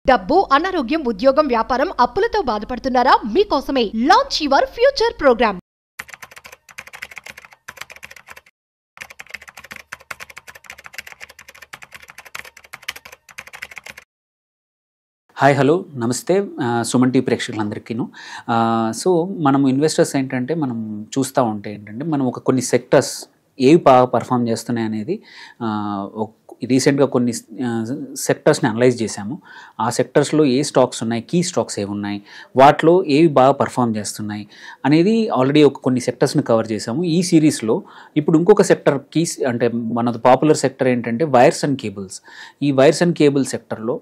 డబ్బు, అనారోగ్యం, ఉద్యోగం, వ్యాపారం, అప్పులతో బాధపడుతున్నారా? మీకోసమే launch your future program. Hi hello నమస్తే సుమన్ టీ ప్రేక్షకులందరికీను. సో మనం ఇన్వెస్టర్స్ ఏంటంటే మనం చూస్తూ ఉంటే ఏంటంటే మనం కొన్ని సెక్టర్స్ ఏవి బాగా పర్ఫామ్ చేస్తున్నాయి అనేది రీసెంట్గా కొన్ని సెక్టర్స్ని అనలైజ్ చేశాము. ఆ సెక్టర్స్లో ఏ స్టాక్స్ ఉన్నాయి, కీ స్టాక్స్ ఏవి ఉన్నాయి, వాటిలో ఏవి బాగా పర్ఫామ్ చేస్తున్నాయి అనేది ఆల్రెడీ కొన్ని సెక్టర్స్ని కవర్ చేశాము. ఈ సిరీస్లో ఇప్పుడు ఇంకొక సెక్టర్ అంటే మన పాపులర్ సెక్టర్ ఏంటంటే వైర్స్ అండ్ కేబుల్స్. ఈ వైర్స్ అండ్ కేబుల్ సెక్టర్లో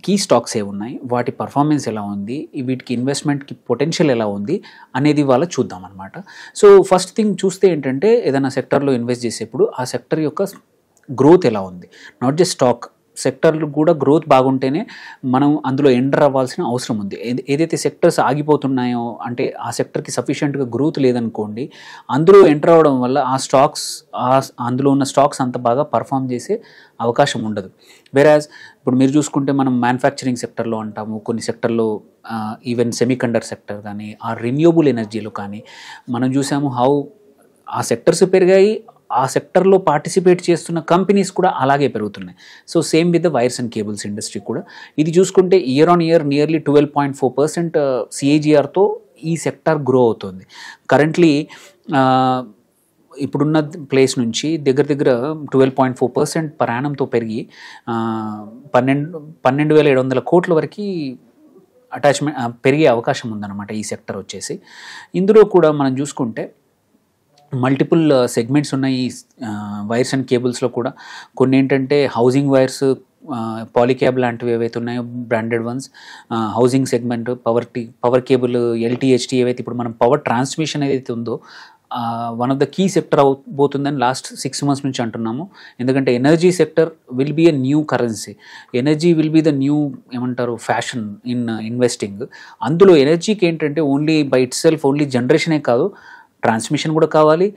కీ స్టాక్స్ ఏ ఉన్నాయి, వాటి పర్ఫార్మెన్స్ ఎలా ఉంది, వీటికి ఇన్వెస్ట్మెంట్కి పొటెన్షియల్ ఎలా ఉంది అనేది వాళ్ళ చూద్దాం అనమాట. సో ఫస్ట్ థింగ్ చూస్తే ఏంటంటే ఏదైనా సెక్టర్లో ఇన్వెస్ట్ చేసేప్పుడు ఆ సెక్టర్ యొక్క గ్రోత్ ఎలా ఉంది, నాట్ జస్ట్ స్టాక్ సెక్టర్లు కూడా గ్రోత్ బాగుంటేనే మనం అందులో ఎంటర్ అవ్వాల్సిన అవసరం ఉంది. ఏదైతే సెక్టర్స్ ఆగిపోతున్నాయో అంటే ఆ సెక్టర్కి సఫిషియెంట్గా గ్రోత్ లేదనుకోండి, అందులో ఎంటర్ అవ్వడం వల్ల ఆ స్టాక్స్ అందులో ఉన్న స్టాక్స్ అంత బాగా పర్ఫామ్ చేసే అవకాశం ఉండదు. వెరాజ్ ఇప్పుడు మీరు చూసుకుంటే మనం మ్యానుఫ్యాక్చరింగ్ సెక్టర్లో అంటాము, కొన్ని సెక్టర్లో ఈవెన్ సెమీకండక్టర్ సెక్టర్ కానీ ఆ రిన్యూవబుల్ ఎనర్జీలో కానీ మనం చూసాము హౌ ఆ సెక్టర్స్ పెరిగాయి, ఆ సెక్టర్లో పార్టిసిపేట్ చేస్తున్న కంపెనీస్ కూడా అలాగే పెరుగుతున్నాయి. So same with the wires and cables industry కూడా ఇది చూసుకుంటే ఇయర్ ఆన్ ఇయర్ నియర్లీ 12.4% CAGRతో ఈ సెక్టర్ గ్రో అవుతుంది. కరెంట్లీ ఇప్పుడున్న ప్లేస్ నుంచి దగ్గర 12.4% పర్ యానంతో పెరిగి 12,700 కోట్ల వరకు అటాచ్మెంట్ పెరిగే అవకాశం ఉందన్నమాట ఈ సెక్టర్ వచ్చేసి. ఇందులో కూడా మనం చూసుకుంటే మల్టిపుల్ సెగ్మెంట్స్ ఉన్నాయి ఈ వైర్స్ అండ్ కేబుల్స్లో కూడా. కొన్ని ఏంటంటే హౌసింగ్ వైర్స్, పాలిక్యాబ్ లాంటివి ఏవైతే ఉన్నాయో branded ones, housing segment, power cable, LT, HT ఏవైతే ఇప్పుడు మనం పవర్ ట్రాన్స్మిషన్ ఏదైతే ఉందో one of the key sector అవబోతుందని లాస్ట్ 6 months నుంచి అంటున్నాము. ఎందుకంటే energy sector will be a new currency, energy will be the new ఏమంటారు ఫ్యాషన్ ఇన్ ఇన్వెస్టింగ్. అందులో ఎనర్జీకి ఏంటంటే only by itself only జనరేషనే కాదు, ట్రాన్స్మిషన్ కూడా కావాలి.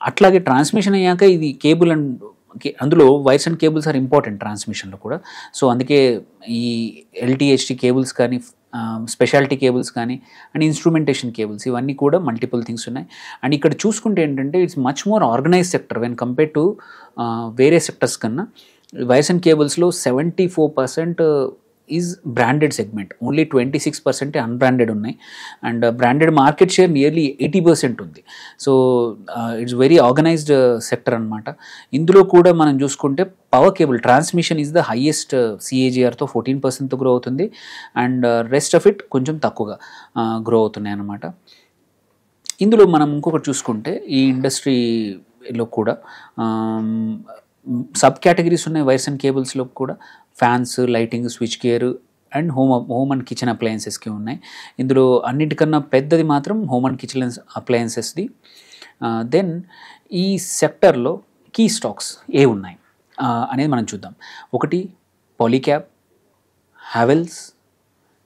అట్లాగే ట్రాన్స్మిషన్ అయ్యాక ఇది కేబుల్ అండ్ అందులో wires and cables are important ట్రాన్స్మిషన్లో కూడా. సో అందుకే ఈ LT, HT కేబుల్స్ కానీ స్పెషాలిటీ కేబుల్స్ కానీ అండ్ ఇన్స్ట్రుమెంటేషన్ కేబుల్స్ ఇవన్నీ కూడా మల్టిపుల్ థింగ్స్ ఉన్నాయి. అండ్ ఇక్కడ చూసుకుంటే ఏంటంటే it's much more organise sector when compare to వేరే సెక్టర్స్ కన్నా. వైర్స్ అండ్ కేబుల్స్లో 74% is branded segment, only 26% unbranded ఉన్నాయి. And branded market share nearly 80% ఉంది. So it's very organised sector అనమాట. ఇందులో కూడా మనం చూసుకుంటే power cable transmission is the highest CAGRతో 14%తో grow అవుతుంది. అండ్ రెస్ట్ ఆఫ్ ఇట్ కొంచెం తక్కువగా గ్రో అవుతున్నాయి అన్నమాట. ఇందులో మనం ఇంకొకటి చూసుకుంటే ఈ ఇండస్ట్రీలో కూడా సబ్ కేటగిరీస్ ఉన్నాయి. వైర్స్ అండ్ కేబుల్స్లో కూడా fans, lighting, switch gear and home and kitchen అప్లయన్సెస్కి ఉన్నాయి. ఇందులో అన్నిటికన్నా పెద్దది మాత్రం హోమ్ అండ్ కిచెన్ అప్లయన్సెస్ది. దెన్ ఈ సెక్టర్లో కీ స్టాక్స్ ఏ ఉన్నాయి అనేది మనం చూద్దాం. ఒకటి Polycab, Havells,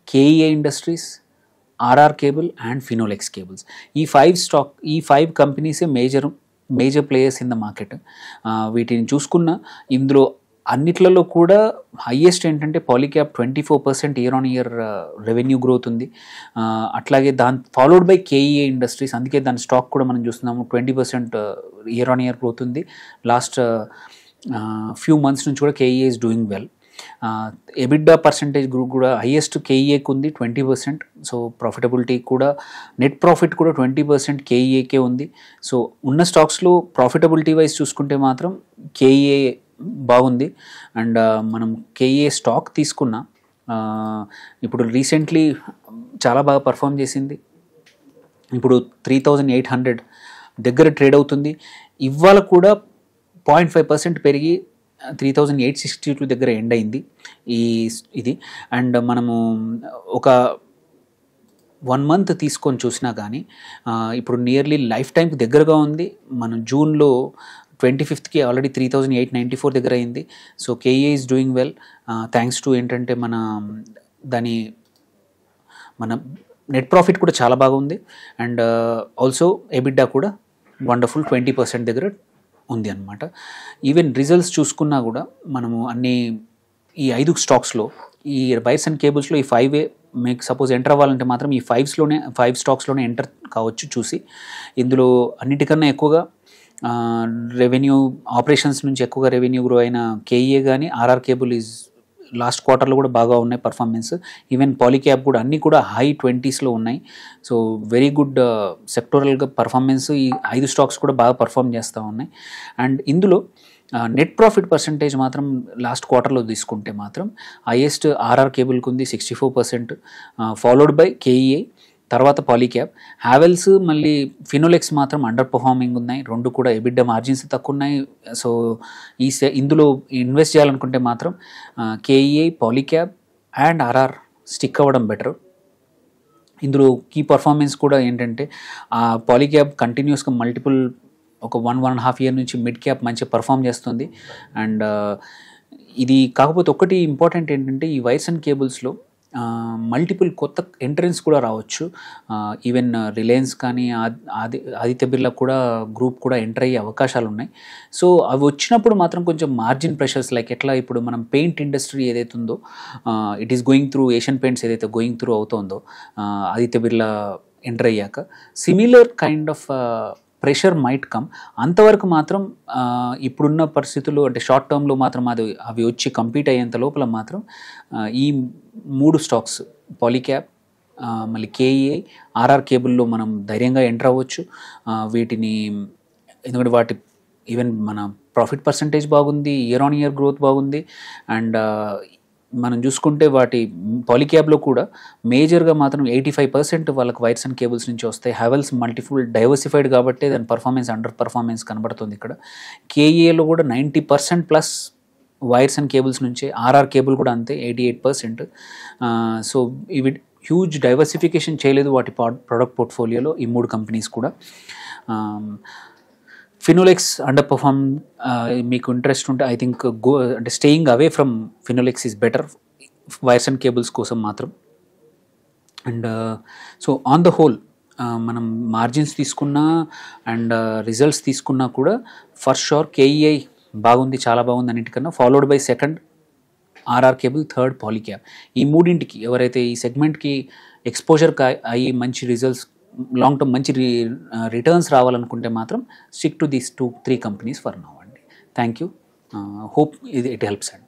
KEA industries, RR cable and Finolex cables. ఈ 5 కంపెనీసే major players in the market. వీటిని చూసుకున్న ఇందులో అన్నిట్లలో కూడా హైయెస్ట్ ఏంటంటే Polycab 24% year on year revenue growth ఉంది. అట్లాగే దాని ఫాలోడ్ బై KEA ఇండస్ట్రీస్, అందుకే దాని స్టాక్ కూడా మనం చూస్తున్నాము 20% ఇయర్ ఆన్ ఇయర్ గ్రోత్ ఉంది. లాస్ట్ ఫ్యూ మంత్స్ నుంచి కూడా KEA is doing well. EBITDA percentage group కూడా హైయెస్ట్ KEAకి ఉంది 20%. సో ప్రాఫిటబిలిటీ కూడా నెట్ ప్రాఫిట్ కూడా 20% KEAకే ఉంది. సో ఉన్న స్టాక్స్లో ప్రాఫిటబిలిటీ వైజ్ చూసుకుంటే మాత్రం KEA బాగుంది. అండ్ మనం KEA స్టాక్ తీసుకున్న ఇప్పుడు రీసెంట్లీ చాలా బాగా పర్ఫామ్ చేసింది. ఇప్పుడు 3,800 దగ్గర ట్రేడ్ అవుతుంది. ఇవాళ కూడా 0.5% పెరిగి 3,862 దగ్గర ఎండ్ అయింది ఇది. అండ్ మనము ఒక 1 month తీసుకొని చూసినా కానీ ఇప్పుడు నియర్లీ లైఫ్ టైంకి దగ్గరగా ఉంది. మనం జూన్లో 25th ఆల్రెడీ 3,894 దగ్గర అయింది. So KEA is doing well thanks to ఏంటంటే మన నెట్ ప్రాఫిట్ కూడా చాలా బాగుంది. అండ్ ఆల్సో EBITDA కూడా వండర్ఫుల్ 20% దగ్గర ఉంది అన్నమాట. ఈవెన్ రిజల్ట్స్ చూసుకున్నా కూడా మనము అన్ని ఈ 5 స్టాక్స్లో ఈ వైర్స్ అండ్ కేబుల్స్లో ఈ 5 మీకు సపోజ్ ఎంటర్ అవ్వాలంటే మాత్రం ఈ 5 స్టాక్స్లోనే ఎంటర్ కావచ్చు చూసి. ఇందులో అన్నిటికన్నా ఎక్కువగా రెవెన్యూ ఆపరేషన్స్ నుంచి ఎక్కువగా రెవెన్యూ గ్రో అయిన కేఈఏ కానీ ఆర్ఆర్ కేబుల్ ఈజ్ లాస్ట్ క్వార్టర్లో కూడా బాగా ఉన్నాయి పర్ఫార్మెన్స్. ఈవెన్ పాలీక్యాబ్ కూడా అన్నీ కూడా హై 20sలో ఉన్నాయి. సో వెరీ గుడ్ సెక్టోరల్గా పర్ఫార్మెన్స్ ఈ 5 స్టాక్స్ కూడా బాగా పర్ఫార్మ్ చేస్తూ ఉన్నాయి. అండ్ ఇందులో నెట్ ప్రాఫిట్ పర్సంటేజ్ మాత్రం లాస్ట్ క్వార్టర్లో తీసుకుంటే మాత్రం హైయెస్ట్ ఆర్ఆర్ కేబుల్కి ఉంది 64%, ఫాలోడ్ బై కేఈఏ, తర్వాత పాలీక్యాబ్. హ్యావెల్స్ మళ్ళీ ఫినోలెక్స్ మాత్రం అండర్ పర్ఫార్మింగ్ ఉన్నాయి. రెండు కూడా ఎబిడ్డా మార్జిన్స్ తక్కువ ఉన్నాయి. సో ఇందులో ఇన్వెస్ట్ చేయాలనుకుంటే మాత్రం కేఈఏ, పాలీక్యాబ్ అండ్ ఆర్ఆర్ స్టిక్ అవ్వడం బెటర్. ఇందులో కీ పర్ఫార్మెన్స్ కూడా ఏంటంటే పాలీక్యాబ్ కంటిన్యూస్గా మల్టిపుల్ ఒక 1.5 year నుంచి మిడ్ క్యాప్ మంచిగా పర్ఫామ్ చేస్తుంది. అండ్ ఇది కాకపోతే ఒకటి ఇంపార్టెంట్ ఏంటంటే ఈ వైర్స్ అండ్ కేబుల్స్లో మల్టిపుల్ కొత్త ఎంట్రెన్స్ కూడా రావచ్చు. ఈవెన్ రిలయన్స్ కానీ ఆదిత్య బిర్లా కూడా గ్రూప్ కూడా ఎంటర్ అయ్యే అవకాశాలు ఉన్నాయి. సో అవి వచ్చినప్పుడు మాత్రం కొంచెం మార్జిన్ ప్రెషర్స్ లైక్ ఎట్లా ఇప్పుడు మనం పెయింట్ ఇండస్ట్రీ ఏదైతే ఉందో it is going through Asian paints ఏదైతే గోయింగ్ త్రూ అవుతుందో ఆదిత్య బిర్లా ఎంటర్ అయ్యాక similar kind of pressure might come. అంతవరకు మాత్రం ఇప్పుడున్న పరిస్థితుల్లో అంటే షార్ట్ టర్మ్లో మాత్రం అవి వచ్చి కంపీట్ అయ్యేంత లోపల మాత్రం ఈ 3 స్టాక్స్ పాలీక్యాబ్, మళ్ళీ కేఈఏ, ఆర్ఆర్ కేబుల్లో మనం ధైర్యంగా ఎంటర్ అవ్వచ్చు. వీటిని ఎందుకంటే వాటి ఈవెన్ మన ప్రాఫిట్ పర్సంటేజ్ బాగుంది, ఇయర్ ఆన్ ఇయర్ గ్రోత్ బాగుంది. అండ్ మనం చూసుకుంటే వాటి పాలీక్యాబ్లో కూడా మేజర్గా మాత్రం 85% వాళ్ళకి వైర్స్ అండ్ కేబుల్స్ నుంచి వస్తాయి. హ్యావెల్స్ మల్టిపుల్ డైవర్సిఫైడ్ కాబట్టి దాని పర్ఫార్మెన్స్ అండర్ పర్ఫార్మెన్స్ కనబడుతుంది ఇక్కడ. కేఈఏలో కూడా 90%+ వైర్స్ అండ్ కేబుల్స్ నుంచే, ఆర్ఆర్ కేబుల్ కూడా అంతే 88%. సో ఇవి హ్యూజ్ డైవర్సిఫికేషన్ చేయలేదు వాటి ప్రొడక్ట్ పోర్ట్ఫోలియోలో ఈ 3 కంపెనీస్ కూడా. ఫినోలెక్స్ అండర్ పర్ఫార్మ్, మీకు ఇంట్రెస్ట్ ఉంటే ఐ థింక్ అంటే staying away from Finolex is better wires and cables కోసం మాత్రం. And so on the whole మనం మార్జిన్స్ తీసుకున్నా అండ్ రిజల్ట్స్ తీసుకున్నా కూడా ఫర్ షూర్ కేఈఐ బాగుంది, చాలా బాగుంది అన్నిటికన్నా, followed by second RR cable, third Polycab. ఈ మూడింటికి ఎవరైతే ఈ సెగ్మెంట్కి ఎక్స్పోజర్ అయ్యి మంచి రిజల్ట్స్ లాంగ్ టర్మ్ మంచి రిటర్న్స్ రావాలనుకుంటే మాత్రం stick to these 2-3 companies for now అండి. Thank you. Hope it helps అండి.